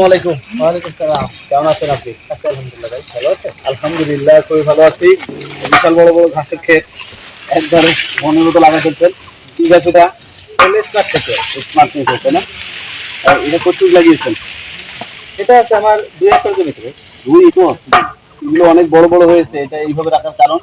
আলাইকুম। ওয়ালাইকুম সালাম। কেমন আছেন আপনি? আছি আলহামদুলিল্লাহ ভাই। ভালো আছেন? আলহামদুলিল্লাহ খুবই ভালো আছি। বিশাল বড় বড় ঘাসের ক্ষেত একবারে মনের মতো লাগা ফেলছেন। কি গাছ এটা? স্মার্ট থেকে। স্মার্ট নিউজ হচ্ছে না? আর এটা কতটুকু লাগিয়েছেন? এটা আছে আমার ২ একর জমিতে। 2 একর? এগুলো অনেক বড় বড় হয়েছে। এটা এইভাবে রাখার কারণ?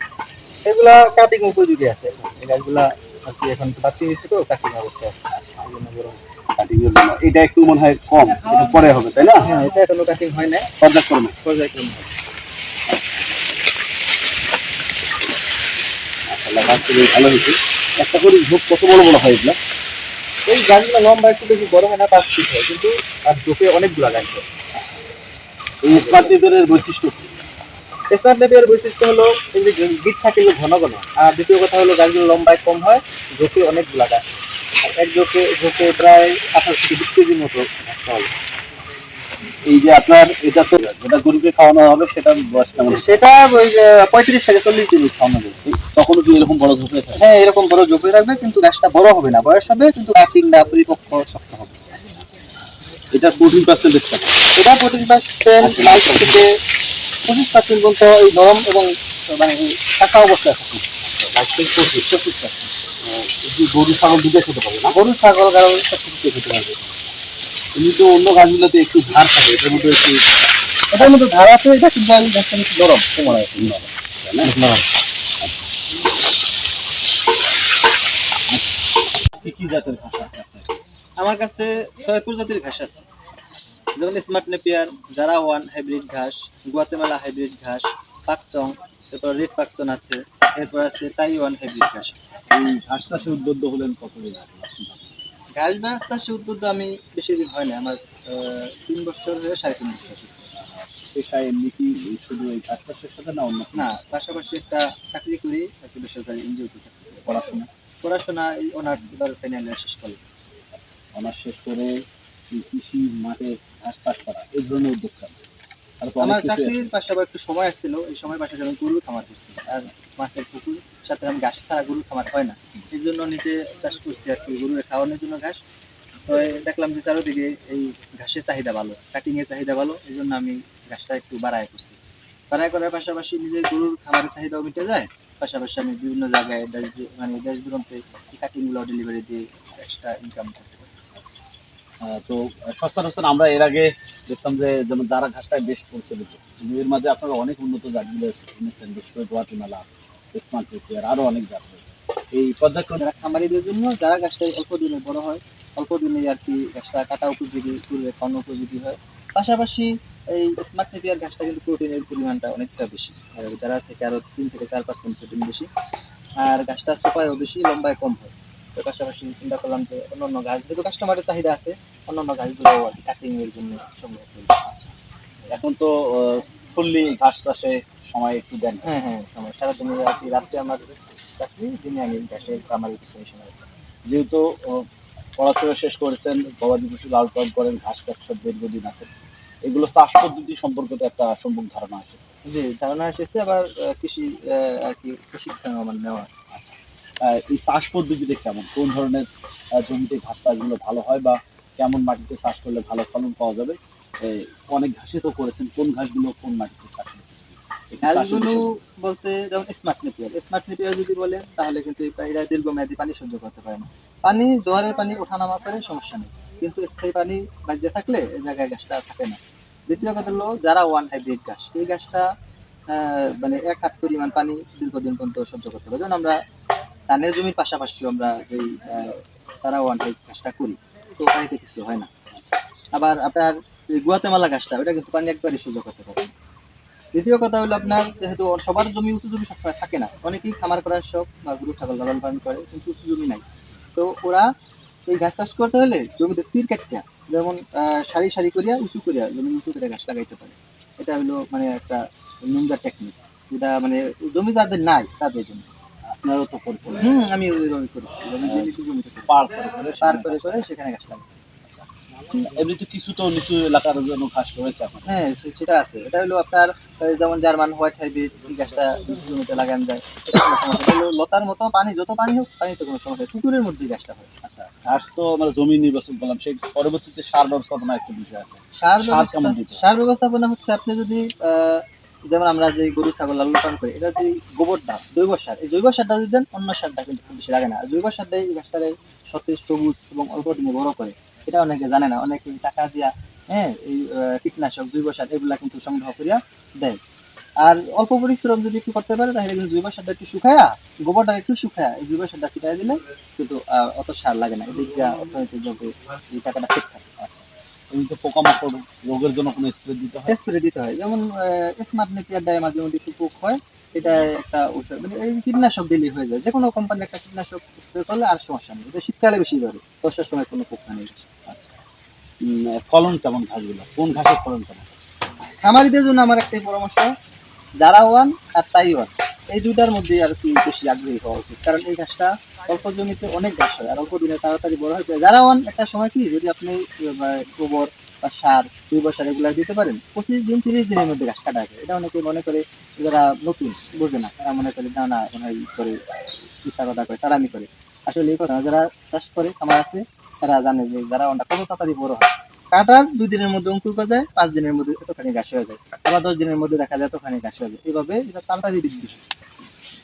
এগুলা কাটিং উপযোগী আছে। এই গাছগুলা আরকি এখন বাচ্চা দিচ্ছে তো কাটিং অবস্থায় আছে। এজন্য বড় হচ্ছে। কাটিং এর জন্য। এটা একটু মনে হয় কম। এটা পরে হবে, তাই না? হ্যাঁ, এটা এখনো কাটিং হয় নাই। পর্যায়ক্রমে। পর্যায়ক্রমে। মাশাআল্লাহ গাছগুলো ভালো হয়েছে। একটা করে ঝোপ কত বড় বড় হয় এগুলা? এই গাছগুলো লম্বা একটু বেশি বড় হয় না, তার ঠিক হয়। কিন্তু আর ঝোপে অনেকগুলা গাছ হয়। এই স্মার্ট নিউজের বৈশিষ্ট্য কি? স্মার্ট নেপিয়ার বৈশিষ্ট্য হলো এই যে গিট থাকে এগুলো ঘন ঘন। আর দ্বিতীয় কথা হলো গাছগুলো লম্বায় কম হয়, ঝোপে অনেকগুলা গাছ হয়। আর এক ঝোপে প্রায় ২৮ থেকে ২০ কেজির মতো গাছটা হবে। এই যে আপনার এটা তো যেটা গরুকে খাওয়ানো হবে সেটার বয়স কেমন? সেটা ওই যে ৩৫ থেকে ৪০ দিন খাওয়ানো যাবে। তখনও কি এরকম বড় ঝোপে থাকে? হ্যাঁ, এরকম বড় ঝোপে থাকবে কিন্তু গাছটা বড় হবে না, বয়স হবে কিন্তু কাটিংটা পরিপক্ক শক্ত হবে। এটা 14% থাকে। এটা 14% 22 থেকে 25% পর্যন্ত এই নরম এবং মানে কাঁচা অবস্থায় থাকে। 22 থেকে 25%। এই যে গরু ছাগল দুধে খেতে পারবে না? গরু ছাগল কারণ সবকিছু খেতে পারবে। এমনি তো অন্য গাছগুলোতে একটু ধার থাকে, এটার মধ্যে একটু এটার মধ্যে ধার আছে, এটা কিন্তু আমি গাছটা একটু নরম কোমল আছে। নরম, তাই না? নরম। কি কি জাতের ঘাস আছে আপনার? আমার কাছে ৬ প্রজাতির ঘাস আছে, যেমন smart Napier, Zara one hybrid ঘাস, গুয়াতেমালা হাইব্রিড ঘাস, পাকচং, তারপর রেড পাকচন আছে, এরপর আছে তাইওয়ান হাইব্রিড ঘাস আছে। এই ঘাস চাষে উদ্বুদ্ধ হলেন কতদিন আগে? ঘাস বাস চাষে উদ্বুদ্ধ আমি বেশি দিন হয় না, আমার ৩ বছর হয়ে ৩.৫ বছর হয়েছে। পেশায় এমনি কি শুধু এই ঘাস চাষের সাথে না অন্য কোনো? না, পাশাপাশি একটা চাকরি করি, একটা বেসরকারি এনজিওতে চাকরি করি। পড়াশোনা? পড়াশোনা এই অনার্স এবার ফাইনাল ইয়ার শেষ করলাম। অনার্স শেষ করে এই কৃষি মাঠে ঘাস চাষ করা এই ধরনের উদ্যোক্তা আর তো অনেক আমার কিছু আছে। চাকরির পাশে আবার একটু সময় আসছিল, এই সময় পাশে আমি গরুর খামার করছি। আর মাছের পুকুর সাথে আমি ঘাস ছাড়া গরুর খামার হয় না। এই জন্য নিজে চাষ করছি আর কি, গরুর খাওয়ানোর জন্য ঘাস। তো দেখলাম যে চারোদিকে এই ঘাসের চাহিদা ভালো, কাটিং এর চাহিদা ভালো, এই জন্য আমি ঘাসটা একটু বাড়ায় করছি। বাড়ায় করার পাশাপাশি নিজে গরুর খাবারের চাহিদাও মিটে যায়, পাশাপাশি আমি বিভিন্ন জায়গায় মানে দেশ দূরান্তে এই কাটিং গুলো ডেলিভারি দিয়ে এক্সট্রা ইনকাম করতে পারছি। তো সচরাচর আমরা এর আগে দেখতাম যে যেমন যারা ঘাসটায় বেশ প্রচলিত, কিন্তু এর মাঝে আপনারা অনেক উন্নত জাতগুলো এনেছেন, বিশেষ করে গুয়াতেমালা, স্মার্ট নেপিয়ার, আরো অনেক জাত রয়েছে। এই পর্যায়ক্রমে যারা খামারিদের জন্য, যারা গাছটা অল্প দিনে বড় হয়, অল্প দিনে আর কি গাছটা কাটা উপযোগী, তুলে খাওয়ানো উপযোগী হয়। পাশাপাশি এই স্মার্ট নেপিয়ার গাছটা কিন্তু প্রোটিনের পরিমাণটা অনেকটা বেশি, আর যারা থেকে আরো ৩ থেকে ৪% প্রোটিন বেশি। আর গাছটা সোপায়ও বেশি, লম্বায় কম হয়। তো পাশাপাশি চিন্তা করলাম যে অন্যান্য গাছ, যেহেতু কাস্টমারের চাহিদা আছে, অন্যান্য গাছগুলো আর কি কাটিং এর জন্য সংগ্রহ করি। এখন তো ফুললি ঘাস চাষে সময় একটু দেন। হ্যাঁ হ্যাঁ, সময় সারাদিনে আর কি, রাত্রে আমার চাকরি, দিনে আমি গাছের খামারের পিছনে সময় আছে। যেহেতু পড়াশোনা শেষ করেছেন, গবাদি পশু লালন পালন করেন, ঘাস ব্যবসার দীর্ঘদিন আছে, এগুলো চাষ পদ্ধতি সম্পর্কে তো একটা সম্যক ধারণা এসেছে। জি, ধারণা এসেছে, আবার কৃষি আর কি প্রশিক্ষণ আমার নেওয়া আছে। আচ্ছা, এই চাষ পদ্ধতিতে কেমন, কোন ধরনের জমিতে ঘাস চাষগুলো ভালো হয় বা কেমন মাটিতে চাষ করলে ভালো ফলন পাওয়া যাবে? এই অনেক ঘাসে তো করেছেন, কোন ঘাসগুলো কোন মাটিতে চাষ করতে গাছগুলো বলতে যেমন স্মার্ট নেপিয়ার যদি বলেন তাহলে কিন্তু এরা দীর্ঘমেয়াদী পানি সহ্য করতে পারে না। পানি, জোয়ারের পানি ওঠানামা করে সমস্যা নেই, কিন্তু স্থায়ী পানি বাজে থাকলে এই জায়গায় গাছটা থাকে না। দ্বিতীয় কথা হলো যারা ওয়ান হাইব্রিড ঘাস, এই গাছটা মানে ১ হাত পরিমাণ পানি দীর্ঘদিন পর্যন্ত সহ্য করতে পারে। যেমন আমরা ধানের জমির পাশাপাশি আমরা যেই তারা ওয়ান হাইব্রিড ঘাসটা করি, তো পানিতে কিছু হয় না। আবার আপনার এই গুয়াতেমালা ঘাসটা, ওটা কিন্তু পানি একবারই সহ্য করতে পারে না। দ্বিতীয় কথা হলো আপনার, যেহেতু সবার জমি উঁচু জমি সবসময় থাকে না, অনেকেই খামার করার শখ বা গরু ছাগল লালন পালন করে কিন্তু উঁচু জমি নাই। তো ওরা এই ঘাস চাষ করতে হলে জমিতে সির কাটিয়া, যেমন সারি সারি করিয়া উঁচু করিয়া জমি উঁচু করে ঘাস লাগাইতে পারে। এটা হলো মানে একটা নিনজা টেকনিক, যেটা মানে জমি যাদের নাই তাদের জন্য। আপনারাও তো করেছেন। আমি ওইভাবে করেছি, আমি যে নিচু জমিতে করেছি, পার করে করে পার সেখানে করে ঘাস করে লাগান। সেখানে ঘাস লাগাইছি। আচ্ছা, এমনিতে কিছু তো নিচু এলাকার জন্য ঘাস রয়েছে এখন। হ্যাঁ, সেটা আছে। এটা হলো আপনার যেমন জার্মান হোয়াইট হাইব্রিড, এই গাছটা নিচু জমিতে লাগানো যায়। এটা কোনো সমস্যা নেই। এটা হলো লতার মতো, পানি যত পানি হোক পানিতে কোনো সমস্যা নেই। পুকুরের মধ্যেই গাছটা হয়। আচ্ছা, ঘাস তো আমরা জমি নির্বাচন করলাম, সেই পরবর্তীতে সার ব্যবস্থাপনা একটা বিষয় আছে। সার সার ব্যবস্থা কেমন দিতে হয়? সার ব্যবস্থাপনা হচ্ছে আপনি যদি যেমন আমরা যে গরু ছাগল লালন পালন করি, এটা যে গোবরটা জৈব সার, এই জৈব সারটা যদি দেন অন্য সারটা কিন্তু খুব বেশি লাগে না। আর জৈব সারটাই এই গাছটারে সতেজ সবুজ এবং অল্প দিনে বড় করে। এটা অনেকে জানে না, অনেকে টাকা দিয়া হ্যাঁ এই কীটনাশক জৈব সার এগুলা কিন্তু সংগ্রহ করিয়া দেয়। আর অল্প পরিশ্রম যদি একটু করতে পারে তাহলে কিন্তু জৈব সারটা একটু শুকায়া, গোবরটা একটু শুকায়া এই জৈব সারটা ছিটাই দিলে কিন্তু অত সার লাগে না। এদিক দিয়ে অর্থনৈতিকভাবে এই টাকাটা সেভ থাকে। আচ্ছা, এমনিতে পোকামাকড় রোগের জন্য কোনো স্প্রে দিতে হয়? স্প্রে দিতে হয়, যেমন স্মার্ট নেপিয়ার ডায়ে মাঝে মধ্যে একটু পোক হয়, এটা একটা ঔষধ মানে এই কীটনাশক দিলেই হয়ে যায়। যে কোনো কোম্পানির একটা কীটনাশক স্প্রে করলে আর সমস্যা নেই। এটা শীতকালে বেশি ধরে, বর্ষার সময় কোনো পোকা নেই। আচ্ছা, ফলন কেমন ঘাসগুলো? কোন ঘাসের ফলন কেমন? খামারিদের জন্য আমার একটাই পরামর্শ, যারা ওয়ান আর তাই ওয়ান, এই দুইটার মধ্যে আর কি বেশি আগ্রহী হওয়া উচিত। কারণ এই ঘাসটা অল্প জমিতে অনেক ঘাস হয় আর অল্প দিনে তাড়াতাড়ি বড় হয়ে যায়। যারা ওয়ান একটা সময় কি যদি আপনি গোবর বা সার জৈব সার এগুলো দিতে পারেন, 25 দিন 30 দিনের মধ্যে ঘাস কাটা যায়। এটা অনেকে মনে করে, যারা নতুন বোঝে না তারা মনে করে না না মনে হয় ই করে ইচ্ছা কথা করে চালামি করে। আসলে এই কথা না, যারা চাষ করে খামার আছে তারা জানে যে যারা ওয়ানটা কত তাড়াতাড়ি বড় হয়। কাটার 2 দিনের মধ্যে অঙ্কুর গজায়, 5 দিনের মধ্যে এতখানি ঘাস হয়ে যায়, আবার 10 দিনের মধ্যে দেখা যায় এতখানি ঘাস হয়ে যায়। এইভাবে এটা তাড়াতাড়ি বৃদ্ধি হয়।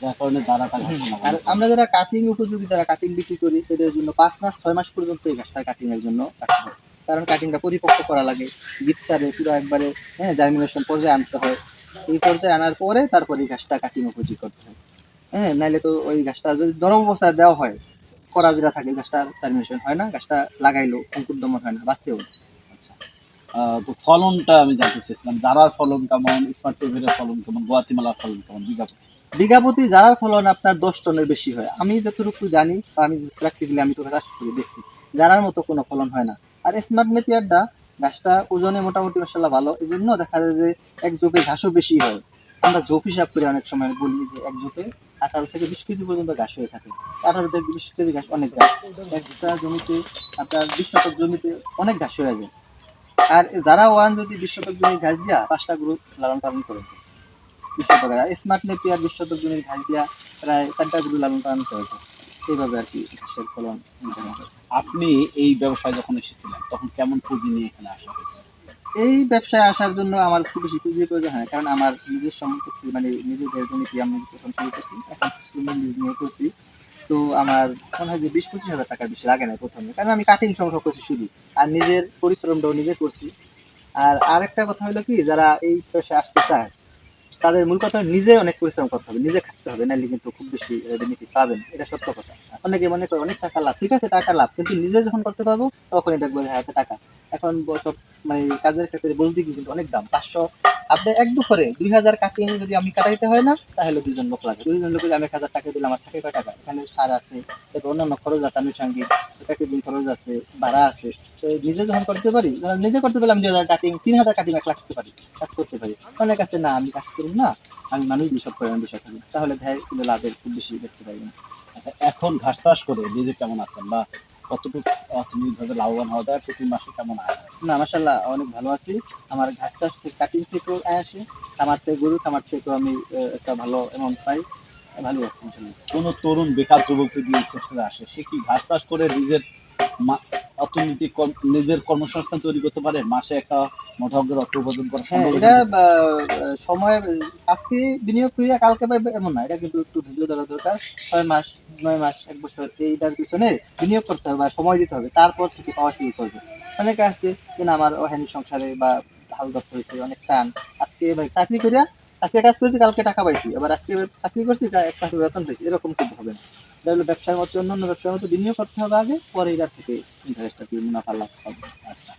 যার কারণে দানাটা ঘাস না আর ভালো। আমরা যারা কাটিং উপযোগী, যারা কাটিং বিক্রি করি, এদের জন্য 5 মাস 6 মাস পর্যন্ত এই ঘাসটা কাটিং এর জন্য রাখতে হয়। কারণ কাটিংটা পরিপক্ক করা লাগে, গিফটারে পুরো একবারে হ্যাঁ জার্মিনেশন পর্যায়ে আনতে হয়। এই পর্যায়ে আনার পরে তারপরে এই ঘাসটা কাটিং উপযোগী করতে হয়। হ্যাঁ, নাইলে তো ওই ঘাসটা যদি নরম অবস্থায় দেওয়া হয়, করা যেটা থাকে, গাছটা জার্মিনেশন হয় না, গাছটা লাগাইলো অঙ্কুর দমন হয় না, বাঁচেও না। আচ্ছা, তো ফলনটা আমি জানতে চাইছিলাম, জারার ফলন কেমন, স্মার্ট টেবিলের ফলন কেমন, গুয়াতিমালার ফলন কেমন বিঘা প্রতি? বিঘা প্রতি জারার ফলন আপনার 10 টনের বেশি হয়। আমি যতটুকু জানি বা আমি প্র্যাকটিক্যালি আমি তো চাষ করে দেখছি, জারার মতো কোনো ফলন হয় না। আর স্মার্ট নেপিয়ারটা ঘাসটা ওজনে মোটামুটি মাসাল্লাহ ভালো, এই জন্য দেখা যায় যে এক ঝোপে ঘাসও বেশি হয়। আমরা ঝোপ হিসাব করে অনেক সময় বলি যে এক ঝোপে 18 থেকে 20 কেজি পর্যন্ত ঘাস হয়ে থাকে। 18 থেকে 20 কেজি ঘাস অনেক ঘাস। একটা জমিতে আপনার 20 শতক জমিতে অনেক ঘাস হয়ে যায়। আর যারা ওয়ান যদি 20 শতক জমি ঘাস দিয়া 5টা গ্রুপ লালন পালন করেছে, 20 শতক, আর স্মার্ট নেপিয়ার 20 শতক জমির ঘাস দিয়া প্রায় 4টা গরু লালন পালন করেছে। এইভাবে আর কি ঘাসের ফলন নির্ধারণ করে। আপনি এই ব্যবসায় যখন এসেছিলেন তখন কেমন পুঁজি নিয়ে এখানে আসা হয়েছে? এই ব্যবসায় আসার জন্য আমার খুব বেশি পুঁজির প্রয়োজন হয়, কারণ আমার নিজের সম্পত্তি মানে নিজেদের জমিতে আমি প্রথম শুরু করছি, এখন কিছু জমি লিজ নিয়ে করছি। তো আমার মনে হয় যে 20-25 হাজার টাকার বেশি লাগে না প্রথমে, কারণ আমি কাটিং সংগ্রহ করছি শুধু, আর নিজের পরিশ্রমটাও নিজে করছি। আর আরেকটা কথা হলো কি, যারা এই পেশায় আসতে চায় তাদের মূল কথা নিজে অনেক পরিশ্রম করতে হবে, নিজে খাটতে হবে, নাহলে কিন্তু খুব বেশি বেনিফিট পাবেন, এটা সত্য কথা। অনেকে মনে করে অনেক টাকা লাভ, ঠিক আছে টাকা লাভ, কিন্তু নিজে যখন করতে পারবো তখনই দেখবো যে হাতে টাকা। এখন সব মানে কাজের ক্ষেত্রে বলতে কি কিন্তু অনেক দাম, 500, আপনি এক দুপুরে 2000 কাটিং যদি আমি কাটাইতে হয় না, তাহলে 2 জন লোক লাগে। 2 জন লোক যদি আমি 1000 টাকা দিলে আমার থাকে কয় টাকা? এখানে সার আছে, তারপর অন্যান্য খরচ আছে আনুষঙ্গিক, প্যাকেজিং খরচ আছে, ভাড়া আছে। তো নিজে যখন করতে পারি, যখন নিজে করতে পারলে আমি 2000 কাটিং 3000 কাটিং 1 লাখ করতে পারি, কাজ করতে পারি। অনেক আছে না আমি কাজ করুন না, আমি মানুষ দিয়ে সব করে আমি বসে থাকি, তাহলে দেয় কিন্তু লাভের খুব বেশি দেখতে পাই না। আচ্ছা, এখন ঘাস চাষ করে নিজে কেমন আছেন, বা কতটুকু অর্থনৈতিকভাবে লাভবান হওয়া যায়, প্রতি মাসে কেমন আয় হয়? না মাসাল্লাহ অনেক ভালো আছি। আমার ঘাস চাষ থেকে কাটিং থেকেও আয় আসে, খামার থেকে গরু খামার থেকেও আমি একটা ভালো অ্যামাউন্ট পাই, ভালো আছি ইনশাল্লাহ। কোনো তরুণ বেকার যুবক যদি এই সেক্টরে আসে, সে কি ঘাস চাষ করে নিজের অর্থনৈতিক নিজের কর্মসংস্থান তৈরি করতে পারে, মাসে একটা মোটা অঙ্কের অর্থ উপার্জন করা হ্যাঁ, সম্ভব? এটা সময় আজকে বিনিয়োগ করিয়া কালকে পাইবে এমন না, এটা কিন্তু একটু ধৈর্য ধরা দরকার। 6 মাস 9 মাস 1 বছর এইটার পিছনে বিনিয়োগ করতে হবে বা সময় দিতে হবে, তারপর থেকে পাওয়া শুরু করবে। অনেকে আছে যে না আমার ওখানে সংসারে বা হাল ধরতে হয়েছে অনেক টান, আজকে ভাই চাকরি করিয়া আজকে কাজ করছি কালকে টাকা পাইছি, আবার আজকে চাকরি করছি 1 মাস বেতন পেয়েছি, এরকম কিন্তু হবে না। এটা হলো ব্যবসার মতো, অন্যান্য ব্যবসার মতো বিনিয়োগ করতে হবে আগে, পরে এটার থেকে ইন্টারেস্টটা মুনাফা লাভ হবে। আচ্ছা,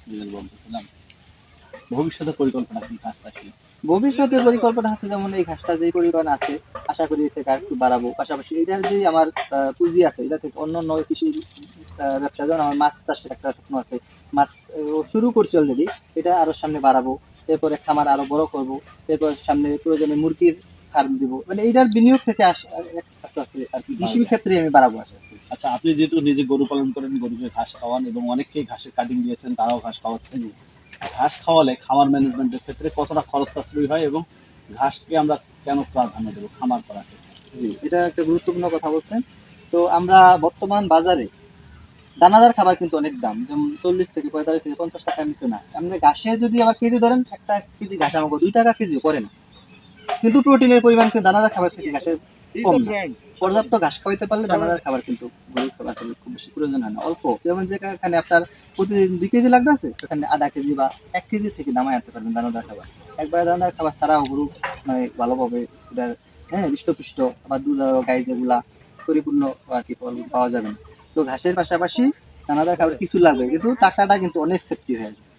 কি বলতেছিলাম, ভবিষ্যতের পরিকল্পনা কি ঘাস চাষ নিয়ে? ভবিষ্যতের পরিকল্পনা আছে, যেমন এই ঘাসটা যেই পরিমাণ আছে আশা করি এর থেকে আর একটু বাড়াবো। পাশাপাশি এটার যে আমার পুঁজি আছে, এটা থেকে অন্যান্য কৃষি ব্যবসা, যেমন আমার মাছ চাষের একটা স্বপ্ন আছে, মাছ শুরু করছি অলরেডি, এটা আরো সামনে বাড়াবো। এরপরে খামার আরো বড় করব, এরপর সামনে প্রয়োজনে মুরগির ফার্ম দিব, মানে এইটার বিনিয়োগ থেকে আস্তে আস্তে আর কি কৃষি ক্ষেত্রে আমি বাড়াবো আসে। আচ্ছা, আপনি যেহেতু নিজে গরু পালন করেন, গরুকে ঘাস খাওয়ান এবং অনেককেই ঘাসের কাটিং দিয়েছেন, তারাও ঘাস খাওয়াচ্ছেন। ঘাস খাওয়ালে খামার ম্যানেজমেন্টের ক্ষেত্রে কতটা খরচ সাশ্রয়ী হয় এবং ঘাসকে আমরা কেন প্রাধান্য দেবো খামার করার ক্ষেত্রে? জি, এটা একটা গুরুত্বপূর্ণ কথা বলছেন। তো আমরা বর্তমান বাজারে দানাদার খাবার কিন্তু অনেক দাম, যেমন 40 থেকে 45 থেকে 50 টাকার নিচে না। আপনি ঘাসে যদি আবার কেজি ধরেন, একটা কেজি ঘাস আমাকে 2 টাকা কেজিও করে না, কিন্তু প্রোটিনের পরিমাণ কিন্তু দানাদার খাবার থেকে ঘাসের কম না। পর্যাপ্ত ঘাস খাওয়াইতে পারলে দানাদার খাবার কিন্তু গরুর খাবার আসলে খুব বেশি প্রয়োজন হয় না, অল্প। যেমন যেখানে আপনার প্রতিদিন 2 কেজি লাগবে আছে, সেখানে আধা কেজি বা 1 কেজি থেকে নামায় আনতে পারবেন দানাদার খাবার। একবার দানাদার খাবার ছাড়াও গরু মানে ভালোভাবে এটা, হ্যাঁ, হৃষ্টপুষ্ট, আবার দুধ আর গাই যেগুলা পরিপূর্ণ আর কি ফল পাওয়া যাবে না। তো ঘাসের পাশাপাশি দানাদার খাবার কিছু লাগবে, কিন্তু টাকাটা কিন্তু অনেক সেফটি হয়ে যাবে,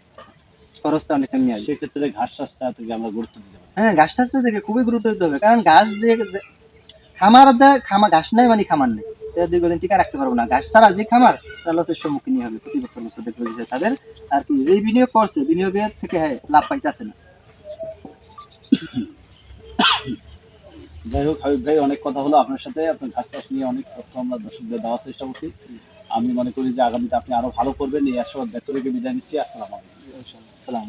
খরচটা অনেক কমে আসবে। সেক্ষেত্রে ঘাস চাষটা থেকে আমরা গুরুত্ব দিতে পারি। হ্যাঁ, ঘাস চাষের থেকে খুবই গুরুত্ব দিতে হবে, কারণ ঘাস খামার ঘাস নাই মানে খামার নেই, এটা দীর্ঘদিন টিকে রাখতে পারবো না। ঘাস ছাড়া যে খামার, তার লসের সম্মুখীন হবে প্রতি বছর বছর, দেখবে যে তাদের আর কি যে বিনিয়োগ করছে, বিনিয়োগের থেকে হ্যাঁ লাভ পাইতেছে না। যাই হোক হাবিব ভাই, অনেক কথা হলো আপনার সাথে। আপনার ঘাস চাষ নিয়ে অনেক তথ্য আমরা দর্শকদের দেওয়ার চেষ্টা করছি। আমি মনে করি যে আগামীতে আপনি আরো ভালো করবেন, এই আশাবাদ ব্যক্ত রেখে বিদায় নিচ্ছি। আসসালামু আলাইকুম। সালাম।